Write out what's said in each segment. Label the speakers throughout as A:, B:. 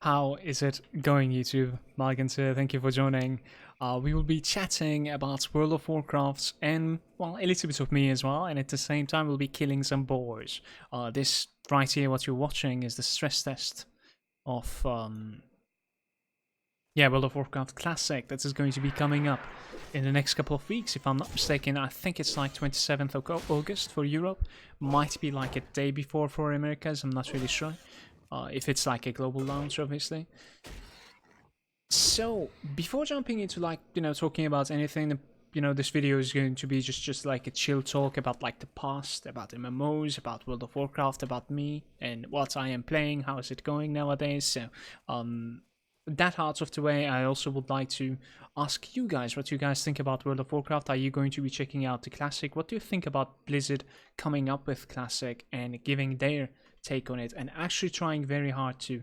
A: How is it going, YouTube? Malagant here, thank you for joining. We will be chatting about World of Warcraft and, well, a little bit of me as well, and at the same time we'll be killing some boars. This right here, what you're watching, is the stress test of, World of Warcraft Classic that is going to be coming up in the next couple of weeks, if I'm not mistaken. I think it's like 27th of August for Europe, might be like a day before for Americas, I'm not really sure. If it's like a global launch, obviously. So before jumping into talking about anything, this video is going to be just like a chill talk about like the past, about MMOs, about World of Warcraft, about me and what I am playing, how is it going nowadays. So that out of the way, I also would like to ask you guys what you guys think about World of Warcraft. Are you going to be checking out the Classic? What do you think about Blizzard coming up with Classic and giving their take on it and actually trying very hard to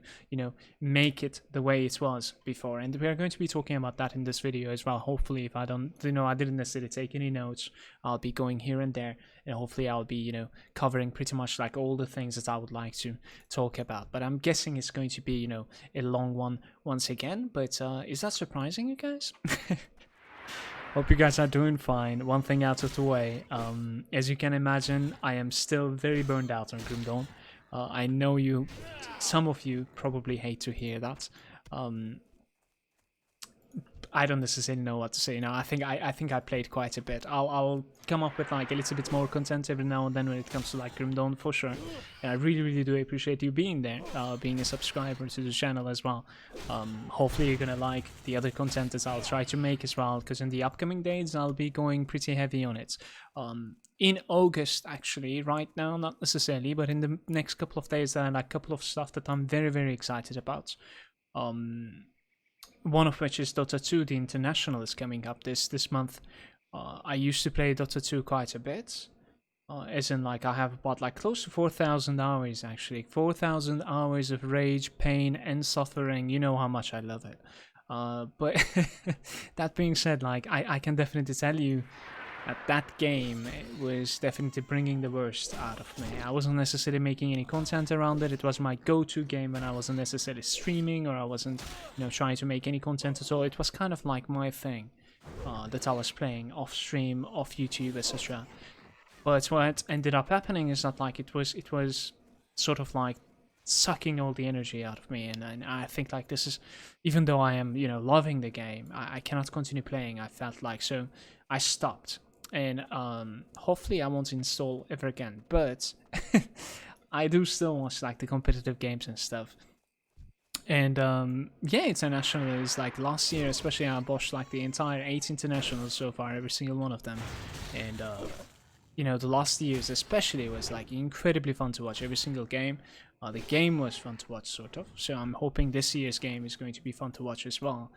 A: make it the way it was before? And we are going to be talking about that in this video as well. Hopefully, if I didn't necessarily take any notes, I'll be going here and there, and hopefully I'll be covering pretty much like all the things that I would like to talk about. But I'm guessing it's going to be a long one once again. But is that surprising, you guys? Hope you guys are doing fine. One thing out of the way, as you can imagine, I am still very burned out on Grim Dawn. I know some of you probably hate to hear that. I don't necessarily know what to say now. I think I played quite a bit. I'll come up with like a little bit more content every now and then when it comes to like Grim Dawn, for sure. And I really do appreciate you being there, being a subscriber to the channel as well. Hopefully you're gonna like the other content that I'll try to make as well, because in the upcoming days I'll be going pretty heavy on it. In August, actually, right now, not necessarily, but in the next couple of days there are like a couple of stuff that I'm very excited about. One of which is Dota 2, the International, is coming up this month. I used to play Dota 2 quite a bit. As in, like, I have about like close to 4,000 hours, actually. 4,000 hours of rage, pain, and suffering. You know how much I love it. But that being said, like, I can definitely tell you that game was definitely bringing the worst out of me. I wasn't necessarily making any content around it. It was my go-to game when I wasn't necessarily streaming, or I wasn't, trying to make any content at all. It was kind of like my thing that I was playing off stream, off YouTube, etc. But what ended up happening is that like it was sort of like sucking all the energy out of me, and I think like this is, even though I am loving the game, I cannot continue playing. I felt like, so I stopped. And hopefully I won't install ever again, but I do still watch like the competitive games and stuff. And international is like last year, especially I watched like the entire 8 internationals so far, every single one of them. And the last years especially was like incredibly fun to watch every single game. The game was fun to watch, sort of. So I'm hoping this year's game is going to be fun to watch as well.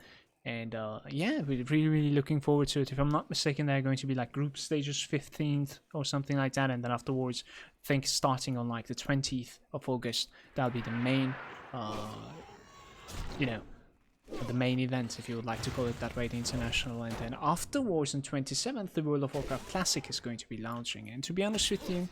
A: And we're really looking forward to it. If I'm not mistaken, they're going to be like group stages 15th or something like that, and then afterwards, I think starting on like the 20th of August, that'll be the main, the main event, if you would like to call it that way, the international. And then afterwards, on 27th, the World of Warcraft Classic is going to be launching. And to be honest with you,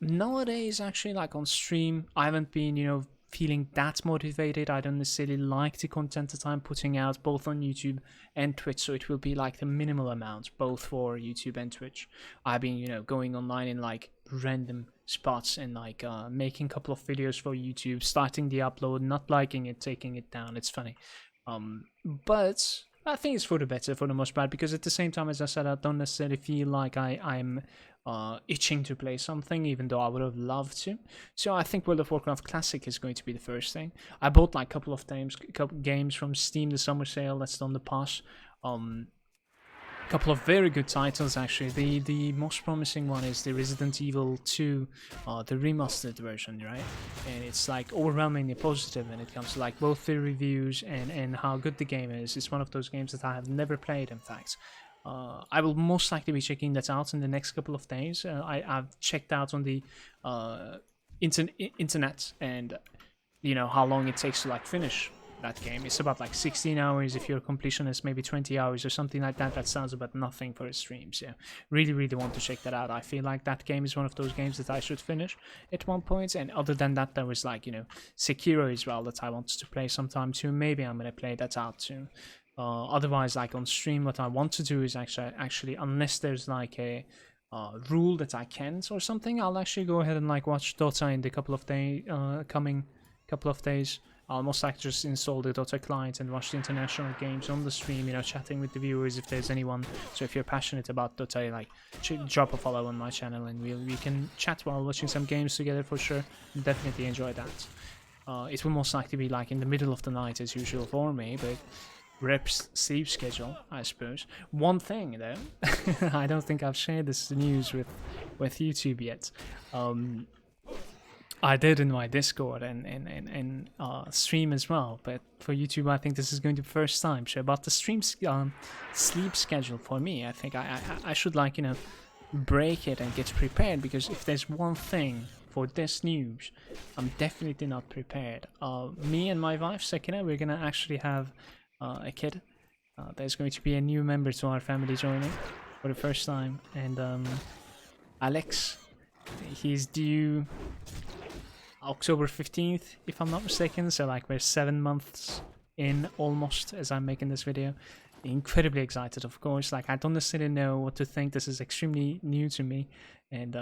A: nowadays, actually, like on stream, I haven't been, feeling that motivated. I don't necessarily like the content that I'm putting out both on YouTube and Twitch, so it will be like the minimal amount both for YouTube and Twitch. I've been going online in like random spots and like making a couple of videos for YouTube, starting the upload, not liking it, taking it down. It's funny, but I think it's for the better for the most part, because at the same time, as I said, I don't necessarily feel like I'm itching to play something, even though I would have loved to. So I think World of Warcraft Classic is going to be the first thing. I bought like a couple of games from Steam, the summer sale that's on the pass. Couple of very good titles, actually. The most promising one is the Resident Evil 2, the remastered version, right? And it's like overwhelmingly positive when it comes to like both the reviews and how good the game is. It's one of those games that I have never played, in fact. I will most likely be checking that out in the next couple of days. I've checked out on the internet, and how long it takes to like finish that game. It's about like 16 hours. If you're a completionist, maybe 20 hours or something like that. That sounds about nothing for a stream. So really want to check that out. I feel like that game is one of those games that I should finish at one point. And other than that, there was like, you know, Sekiro as well that I wanted to play sometime too. Maybe I'm gonna play that out soon. Otherwise, like on stream, what I want to do is actually unless there's like a rule that I can't or something, I'll actually go ahead and like watch Dota in the coming couple of days. I'll most likely just install the Dota client and watch the international games on the stream, you know, chatting with the viewers if there's anyone. So if you're passionate about Dota, like, drop a follow on my channel and we can chat while watching some games together for sure. Definitely enjoy that. It will most likely be like in the middle of the night as usual for me, but Rep's sleep schedule, I suppose. One thing though, I don't think I've shared this news with YouTube yet. I did in my Discord and stream as well, but for YouTube I think this is going to be the first time. So about the stream sleep schedule for me, I think I should, like, you know, break it and get prepared, because if there's one thing for this news, I'm definitely not prepared. Me and my wife Sakina, we're gonna actually have a kid. There's going to be a new member to our family joining for the first time, and Alex, he's due October 15th, if I'm not mistaken. So like we're 7 months in almost as I'm making this video. Incredibly excited, of course. Like, I don't necessarily know what to think. This is extremely new to me, and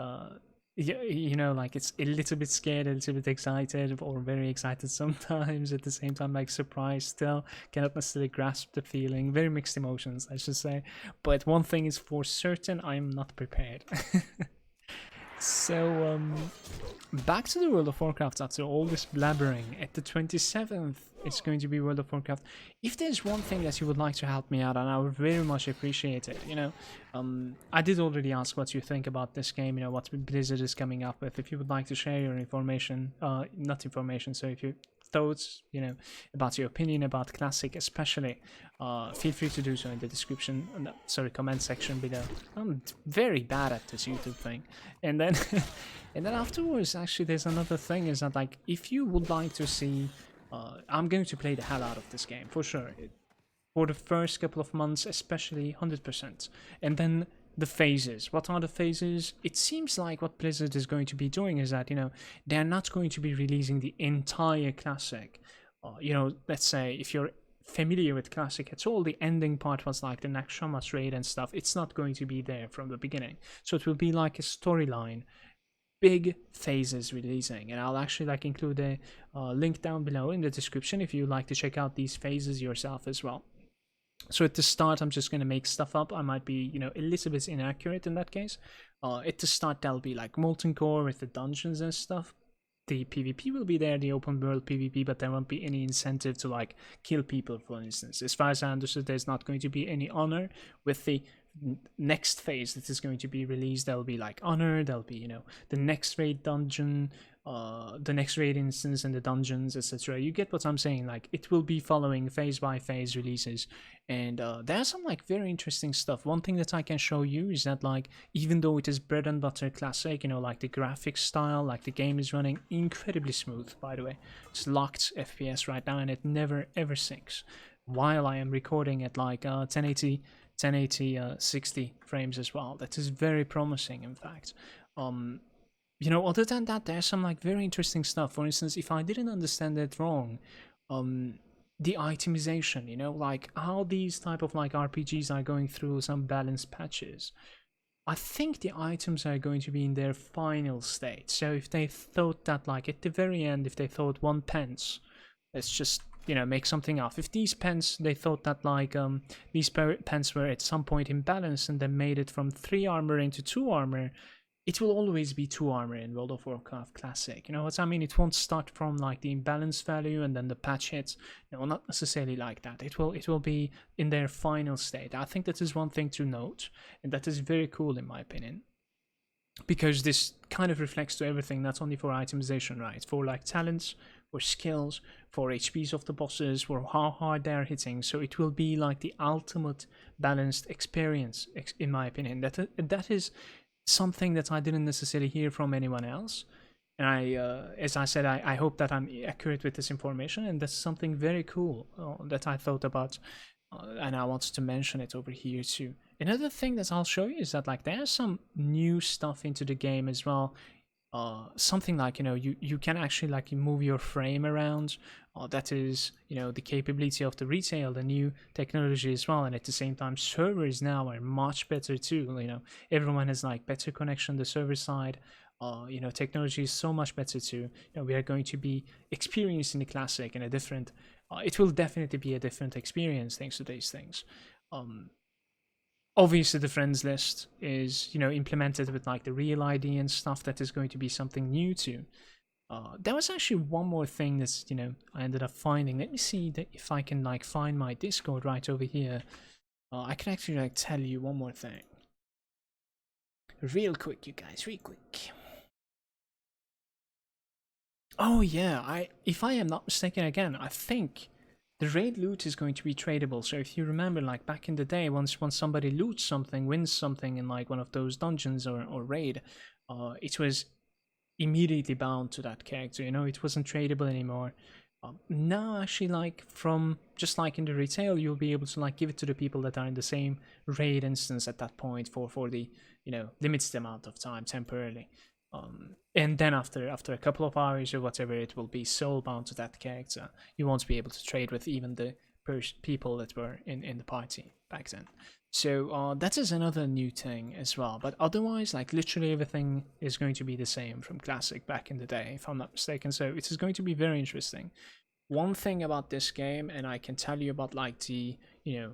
A: you know, like, it's a little bit scared, a little bit excited, or very excited sometimes at the same time, like surprised still. Cannot necessarily grasp the feeling. Very mixed emotions, I should say. But one thing is for certain, I'm not prepared. So back to the World of Warcraft after all this blabbering. At the 27th, it's going to be World of Warcraft. If there's one thing that you would like to help me out, and I would very much appreciate it, you know, I did already ask what you think about this game, you know, what Blizzard is coming up with. If you would like to share your information, not information, so if you thoughts, you know, about your opinion about Classic especially, feel free to do so in the description, sorry, comment section below. I'm very bad at this YouTube thing. And then and then afterwards, actually, there's another thing, is that, like, if you would like to see, I'm going to play the hell out of this game for sure, for the first couple of months especially, 100%. And then the phases. What are the phases? It seems like what Blizzard is going to be doing is that, you know, they're not going to be releasing the entire Classic. You know, let's say if you're familiar with Classic at all, the ending part was like the Nakshamas raid and stuff. It's not going to be there from the beginning. So it will be like a storyline, big phases releasing, and I'll actually like include a link down below in the description if you'd like to check out these phases yourself as well. So at the start, I'm just going to make stuff up. I might be, you know, a little bit inaccurate in that case. At the start, there'll be like Molten Core with the dungeons and stuff. The PvP will be there, the open world PvP, but there won't be any incentive to like kill people, for instance. As far as I understood, there's not going to be any honor. With the next phase that is going to be released, there'll be like honor, there'll be, you know, the next raid dungeon, the next raid instance and the dungeons, etc. You get what I'm saying? Like, it will be following phase by phase releases, and there's some like very interesting stuff. One thing that I can show you is that, like, even though it is bread and butter Classic, you know, like the graphics style, like the game is running incredibly smooth, by the way. It's locked FPS right now and it never ever sinks, while I am recording at like 1080 60 frames as well. That is very promising, in fact. You know, other than that, there's some like very interesting stuff. For instance, if I didn't understand it wrong, the itemization, you know, like how these type of like RPGs are going through some balance patches. I think the items are going to be in their final state. So if they thought that, like, at the very end, if they thought 1 pence, let's just, you know, make something up. If these pence, they thought that, like, these pence were at some point in balance and they made it from 3 armor into 2 armor, it will always be 2 armor in World of Warcraft Classic. You know what I mean? It won't start from like the imbalance value and then the patch hits. No, not necessarily like that. It will be in their final state. I think that is one thing to note, and that is very cool in my opinion, because this kind of reflects to everything, not only for itemization, right? For like talents, for skills, for HPs of the bosses, for how hard they are hitting. So it will be like the ultimate balanced experience, in my opinion. That is something that I didn't necessarily hear from anyone else. And as I said, I hope that I'm accurate with this information, and that's something very cool that I thought about, and I wanted to mention it over here too. Another thing that I'll show you is that like there's some new stuff into the game as well. Something like, you know, you can actually like move your frame around. That is, you know, the capability of the retail, the new technology as well. And at the same time, servers now are much better too. You know, everyone has like better connection the server side. You know, technology is so much better too. You know, we are going to be experiencing the classic in a different. It will definitely be a different experience thanks to these things. Obviously the friends list is, you know, implemented with like the real ID and stuff. That is going to be something new too. There was actually one more thing that's, you know, I ended up finding. Let me see that if I can like find my Discord right over here. I can actually like tell you one more thing real quick, you guys, real quick. Oh yeah, if I am not mistaken again, I think the raid loot is going to be tradable. So if you remember, like back in the day, once somebody loots something, wins something in like one of those dungeons or raid, it was immediately bound to that character. You know, it wasn't tradable anymore. Now, actually, like from just like in the retail, you'll be able to like give it to the people that are in the same raid instance at that point for the, you know, limited amount of time temporarily. And then after a couple of hours or whatever, it will be soul bound to that character. You won't be able to trade with even the people that were in the party back then. So that is another new thing as well. But otherwise, like literally everything is going to be the same from Classic back in the day, if I'm not mistaken. So it is going to be very interesting. One thing about this game, and I can tell you about like the, you know,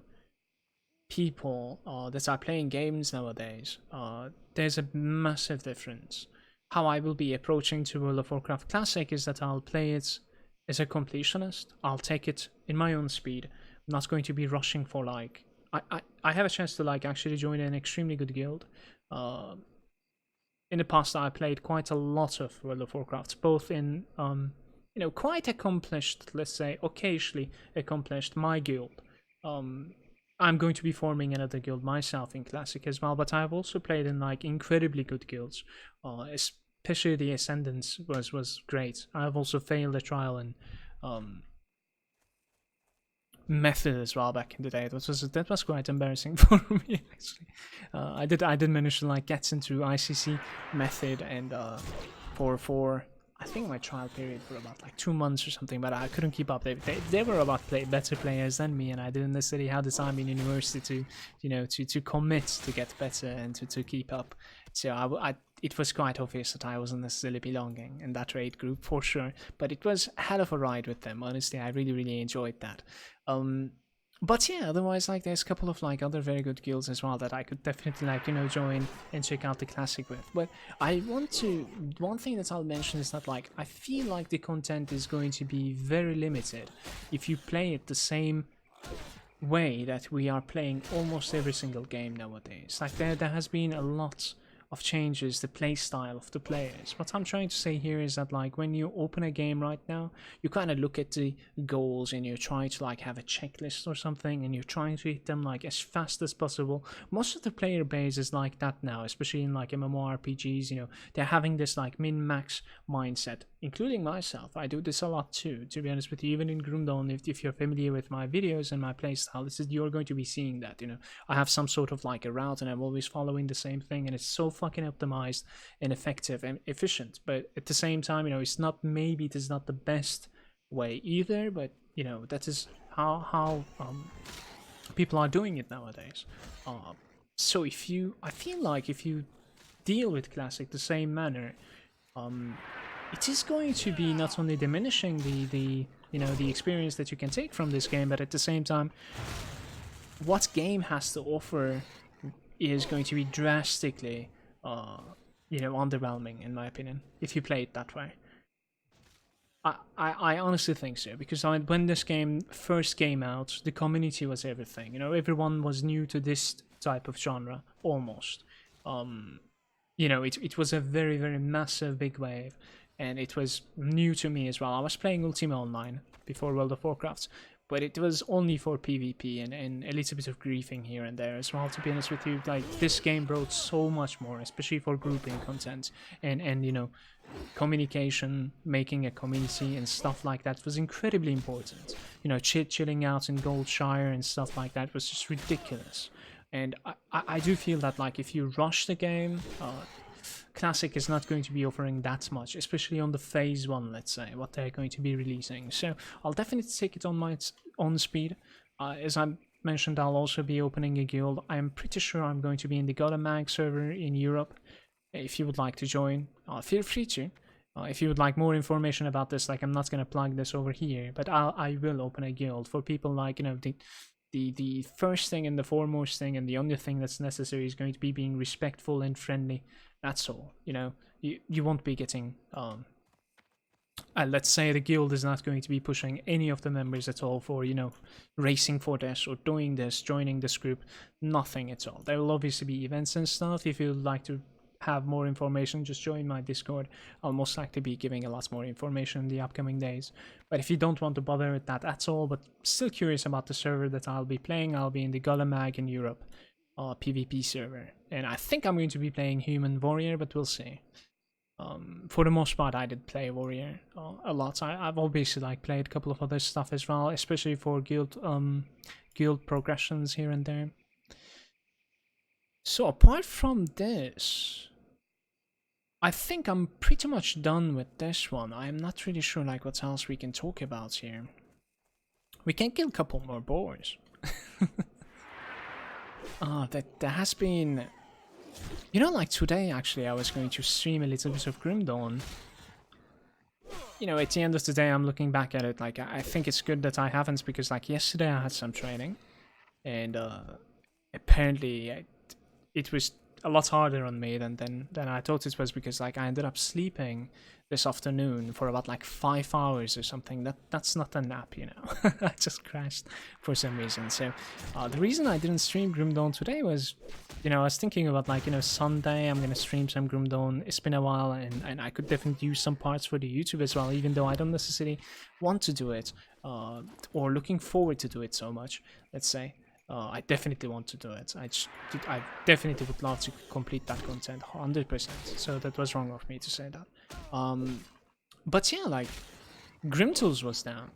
A: people that are playing games nowadays, there's a massive difference. How I will be approaching to World of Warcraft Classic is that I'll play it as a completionist. I'll take it in my own speed. I'm not going to be rushing for like I have a chance to like actually join an extremely good guild. In the past, I played quite a lot of World of Warcraft, both in you know, quite accomplished, let's say, occasionally accomplished my guild. I'm going to be forming another guild myself in Classic as well, but I've also played in like incredibly good guilds. Especially the Ascendance was great. I've also failed a trial in Method as well back in the day. That was quite embarrassing for me actually. I did manage to like get into ICC Method and for I think my trial period for about like 2 months or something, but I couldn't keep up. They were about better players than me, and I didn't necessarily have the time in university to, you know, to commit to get better and to keep up. So it was quite obvious that I wasn't necessarily belonging in that raid group for sure. But it was a hell of a ride with them. Honestly, I really enjoyed that. But yeah, otherwise, like, there's a couple of like other very good guilds as well that I could definitely like, you know, join and check out the Classic with. But one thing that I'll mention is that like I feel like the content is going to be very limited if you play it the same way that we are playing almost every single game nowadays. Like there has been a lot of changes, the play style of the players. What I'm trying to say here is that like when you open a game right now, you kind of look at the goals and you try to like have a checklist or something, and you're trying to hit them like as fast as possible. Most of the player base is like that now, especially in like MMORPGs. You know, they're having this like min-max mindset, including myself. I do this a lot too, to be honest with you. Even in Grundon, if you're familiar with my videos and my playstyle, you're going to be seeing that. You know, I have some sort of like a route and I'm always following the same thing, and it's so fucking optimized and effective and efficient. But at the same time, you know, it is not the best way either, but you know, that is how people are doing it nowadays. So I feel like if you deal with Classic the same manner, it is going to be not only diminishing the you know, the experience that you can take from this game, but at the same time, what game has to offer is going to be drastically you know, underwhelming in my opinion if you play it that way. I honestly think so, because when this game first came out, the community was everything. You know, everyone was new to this type of genre almost. You know, it was a very massive big wave, and it was new to me as well. I was playing Ultima Online before World of Warcraft, but it was only for PvP and a little bit of griefing here and there as well, to be honest with you. Like, this game brought so much more, especially for grouping content and you know, communication, making a community and stuff like that was incredibly important. You know, chilling out in Goldshire and stuff like that was just ridiculous. And I do feel that like if you rush the game, Classic is not going to be offering that much, especially on the phase 1, let's say, what they're going to be releasing. So I'll definitely take it on my own speed. As I mentioned, I'll also be opening a guild. I'm pretty sure I'm going to be in the Dota Mag server in Europe. If you would like to join, feel free to. If you would like more information about this, like I'm not going to plug this over here, but I will open a guild for people like, you know, the first thing and the foremost thing and the only thing that's necessary is going to be being respectful and friendly. That's all. You know, you won't be getting let's say the guild is not going to be pushing any of the members at all for, you know, racing for this or doing this, joining this group, nothing at all. There will obviously be events and stuff. If you'd like to have more information, just join my Discord. I'll most likely be giving a lot more information in the upcoming days. But if you don't want to bother with that at all, but still curious about the server that I'll be playing, I'll be in the Golemag in Europe PvP server. And I think I'm going to be playing Human Warrior, but we'll see. For the most part, I did play Warrior a lot. I've obviously like played a couple of other stuff as well, especially for guild progressions here and there. So apart from this, I think I'm pretty much done with this one. I'm not really sure like what else we can talk about here. We can kill a couple more boars. There has been, you know, like today actually I was going to stream a little bit of Grim Dawn. You know, at the end of the day I'm looking back at it, like I think it's good that I haven't, because like yesterday I had some training and apparently it was a lot harder on me than I thought it was, because like I ended up sleeping this afternoon for about like 5 hours or something. That's not a nap, you know. I just crashed for some reason. So the reason I didn't stream Grim Dawn today was, you know, I was thinking about like, you know, Sunday I'm gonna stream some Grim Dawn. It's been a while and I could definitely use some parts for the YouTube as well, even though I don't necessarily want to do it or looking forward to do it so much, let's say. I definitely want to do it. I definitely would love to complete that content 100%. So that was wrong of me to say that. But yeah, like Grim Tools was down.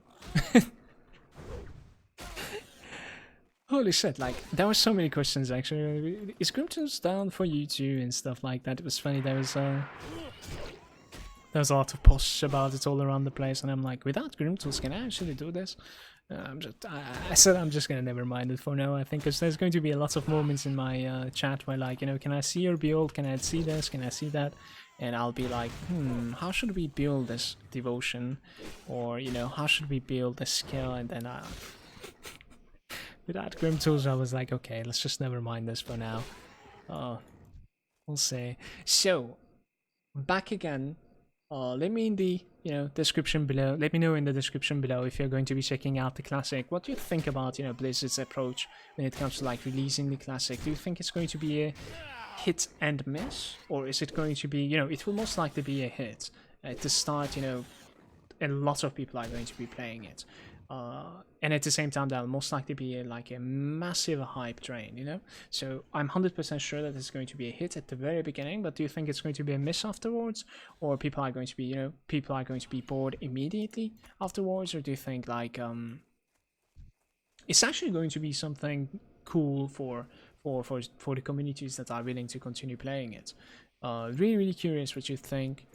A: Holy shit! Like there were so many questions actually. Is Grim Tools down for you too and stuff like that? It was funny. There was a lot of posts about it all around the place, and I'm like, without Grim Tools, can I actually do this? I said I'm just gonna never mind it for now, I think, because there's going to be a lot of moments in my chat where like, you know, can I see your build, can I see this, can I see that, and I'll be like, how should we build this devotion, or, you know, how should we build this skill, and then without Grim Tools I was like, okay, let's just never mind this for now. We'll see. So back again. Let me in the, you know, description below. Let me know in the description below if you're going to be checking out the classic. What do you think about, you know, Blizzard's approach when it comes to like releasing the classic? Do you think it's going to be a hit and miss, or is it going to be, you know, it will most likely be a hit at the start? You know, a lot of people are going to be playing it, and at the same time that'll most likely be a massive hype train, you know. So I'm 100% sure that it's going to be a hit at the very beginning, but do you think it's going to be a miss afterwards, or people are going to be, you know, people are going to be bored immediately afterwards, or do you think like it's actually going to be something cool for the communities that are willing to continue playing it? Really curious what you think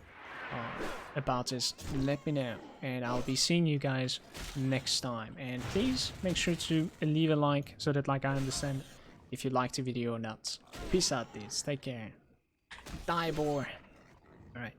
A: about this. Let me know, and I'll be seeing you guys next time. And please make sure to leave a like so that like I understand if you liked the video or not. Peace out, dudes. Take care. Die, boar. All right.